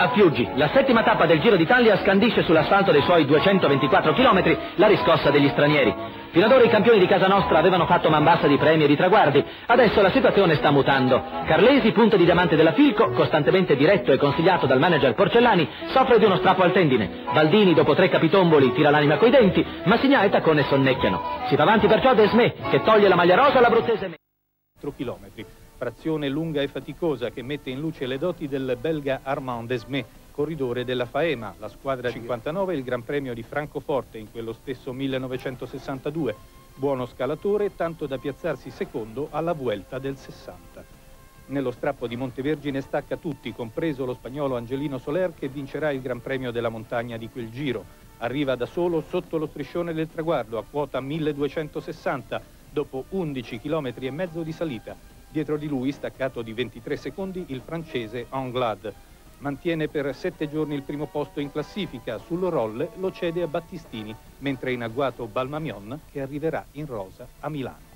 A Fiuggi, la settima tappa del Giro d'Italia scandisce sull'asfalto dei suoi 224 km la riscossa degli stranieri. Fino ad ora i campioni di casa nostra avevano fatto man bassa di premi e di traguardi. Adesso la situazione sta mutando. Carlesi, punto di diamante della Filco, costantemente diretto e consigliato dal manager Porcellani, soffre di uno strappo al tendine. Baldini, dopo 3 capitomboli, tira l'anima coi denti. Massigna e Taccone sonnecchiano. Si va avanti perciò Desmé, che toglie la maglia rosa all'abruzzese. 4 chilometri. Frazione lunga e faticosa che mette in luce le doti del belga Armand Desmé, corridore della Faema, la squadra 59 e il Gran Premio di Francoforte in quello stesso 1962. Buono scalatore, tanto da piazzarsi secondo alla Vuelta del 60. Nello strappo di Montevergine stacca tutti, compreso lo spagnolo Angelino Soler, che vincerà il Gran Premio della montagna di quel giro. Arriva da solo sotto lo striscione del traguardo a quota 1260, dopo 11 km e mezzo di salita. Dietro di lui, staccato di 23 secondi, il francese Anglade. Mantiene per 7 giorni il primo posto in classifica, sul rolle lo cede a Battistini, mentre in agguato Balmamion, che arriverà in rosa a Milano.